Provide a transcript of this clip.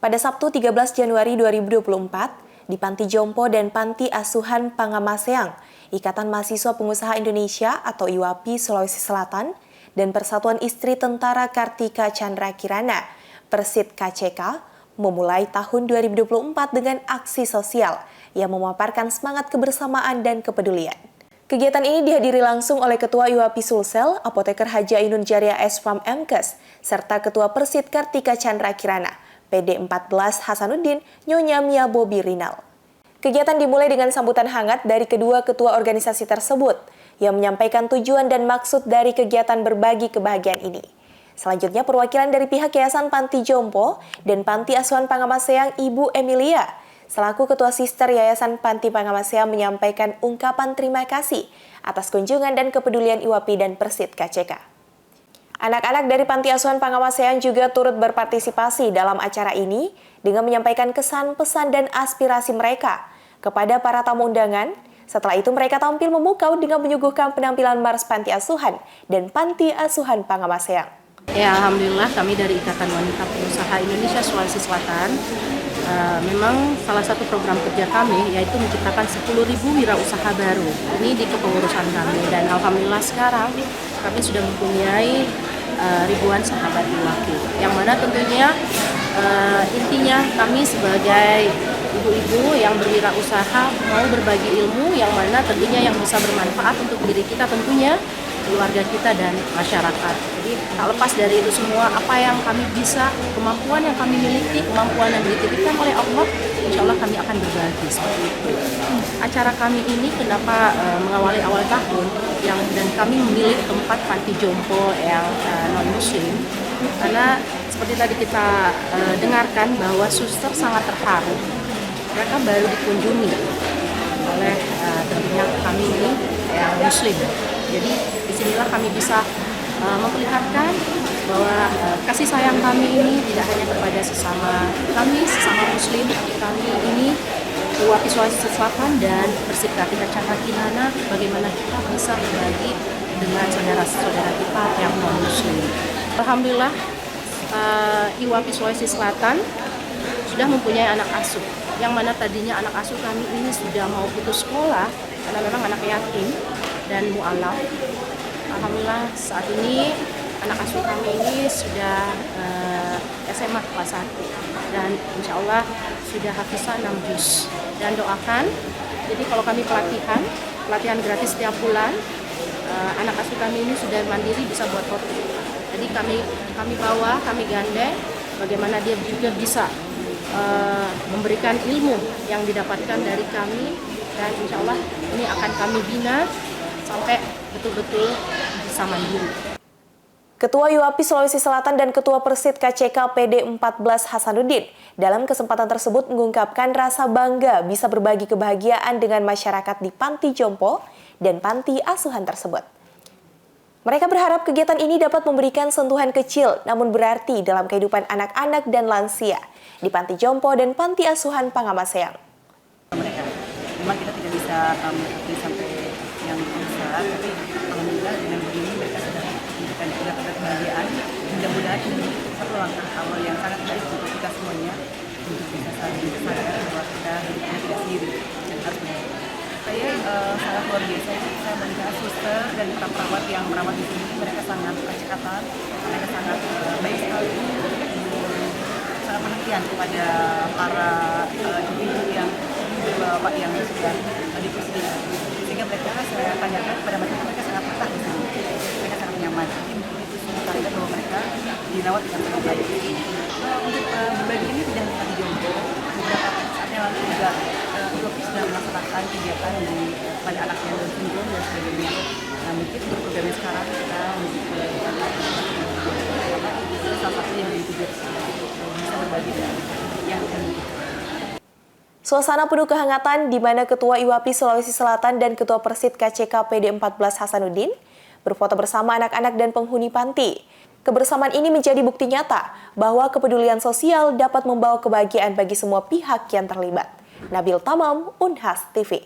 Pada Sabtu 13 Januari 2024, di Panti Jompo dan Panti Asuhan Pangamaseang, Ikatan Mahasiswa Pengusaha Indonesia atau IWAPI Sulawesi Selatan dan Persatuan Istri Tentara Kartika Chandra Kirana, Persit KCK, memulai tahun 2024 dengan aksi sosial yang memaparkan semangat kebersamaan dan kepedulian. Kegiatan ini dihadiri langsung oleh Ketua IWAPI Sulsel, Apoteker Haji Ainun Jariah S.Pram Mkes, serta Ketua Persit Kartika Chandra Kirana, PD14 Hasanuddin, Nyonya Mia Bobi Rinal. Kegiatan dimulai dengan sambutan hangat dari kedua ketua organisasi tersebut yang menyampaikan tujuan dan maksud dari kegiatan berbagi kebahagiaan ini. Selanjutnya perwakilan dari pihak Yayasan Panti Jompo dan Panti Asuhan Pangamaseang Ibu Emilia selaku Ketua Sister Yayasan Panti Pangamaseang menyampaikan ungkapan terima kasih atas kunjungan dan kepedulian IWAPI dan Persit KCK. Anak-anak dari Panti Asuhan Pangamaseang juga turut berpartisipasi dalam acara ini dengan menyampaikan kesan, pesan, dan aspirasi mereka kepada para tamu undangan. Setelah itu mereka tampil memukau dengan menyuguhkan penampilan Mars Panti Asuhan dan Panti Asuhan Pangamaseang. Ya, alhamdulillah kami dari Ikatan Wanita Pengusaha Indonesia Sulawesi Selatan memang salah satu program kerja kami yaitu menciptakan 10.000 wirausaha baru. Ini di kepengurusan kami dan alhamdulillah sekarang kami sudah mempunyai ribuan sahabat IWAPI. Yang mana tentunya intinya kami sebagai ibu-ibu yang berwirausaha mau berbagi ilmu yang mana tentunya yang bisa bermanfaat untuk diri kita tentunya, keluarga kita dan masyarakat. Jadi tak lepas dari itu semua, apa yang kami bisa, kemampuan yang kami miliki, kemampuan yang dititipkan oleh Allah, insya Allah kami akan berbagi seperti itu. Acara kami ini kenapa mengawali awal tahun dan kami memilih tempat Panti Jompo yang non-muslim, karena seperti tadi kita dengarkan bahwa suster sangat terharu. Mereka baru dikunjungi oleh tentunya kami ini yang muslim. Jadi disinilah kami bisa memperlihatkan bahwa kasih sayang kami ini tidak hanya kepada sesama muslim, kami ini IWAPI Sulawesi Selatan dan Persit Kartika Chandra Kirana, bagaimana kita bisa berbagi dengan saudara-saudara kita yang non-muslim. Alhamdulillah IWAPI Sulawesi Selatan sudah mempunyai anak asuh, yang mana tadinya anak asuh kami ini sudah mau putus sekolah karena memang anak yatim dan mu'alaf. Alhamdulillah saat ini anak asuh kami ini sudah SMA kelas 1 dan insya Allah sudah hafizah 6 juz. Dan doakan, jadi kalau kami pelatihan gratis setiap bulan, anak asuh kami ini sudah mandiri bisa buat roti. Jadi kami bawa, kami gandeng, bagaimana dia juga bisa memberikan ilmu yang didapatkan dari kami, dan insya Allah ini akan kami bina sampai betul-betul bisa mandiri. Ketua IWAPI Sulawesi Selatan dan Ketua Persit KCK PD14 Hasanuddin dalam kesempatan tersebut mengungkapkan rasa bangga bisa berbagi kebahagiaan dengan masyarakat di Panti Jompo dan Panti Asuhan tersebut. Mereka berharap kegiatan ini dapat memberikan sentuhan kecil namun berarti dalam kehidupan anak-anak dan lansia di Panti Jompo dan Panti Asuhan Pangamaseang. Memang kita tidak bisa mengikuti sampai yang besar, tapi alhamdulillah dengan begini mereka sudah memberikan kebahagiaan. Mudah-mudahan ini satu langkah awal yang sangat baik untuk kita semuanya untuk bisa saling sadar bahwa kita hidupnya tidak sendiri dan harus berbagi. Saya sangat luar biasa, saya melihat suster dan para perawat yang merawat di sini, mereka sangat kecekatan, mereka sangat baik sekali, sangat pengertian kepada para ibu-ibu yang bapak yang sudah dipersiapkan. Sehingga mereka saya tanyakan kepada mereka sangat betah di sini, mereka sangat nyaman. Itu semua tanda bahwa mereka dirawat dengan sangat baik. Untuk berbagi ini tidak hanya di Jompo, beberapa saat yang lalu juga IWAPI sudah melaksanakan kegiatan pada anak yang Down syndrome dan sebagainya. Nah mungkin untuk programnya sekarang kita lebih ke salah satu yang juga bisa berbagi dengan yang Suasana penuh kehangatan di mana Ketua IWAPI Sulawesi Selatan dan Ketua Persit KCK PD14 Hasanuddin berfoto bersama anak-anak dan penghuni panti. Kebersamaan ini menjadi bukti nyata bahwa kepedulian sosial dapat membawa kebahagiaan bagi semua pihak yang terlibat. Nabil Tamam, Unhas TV.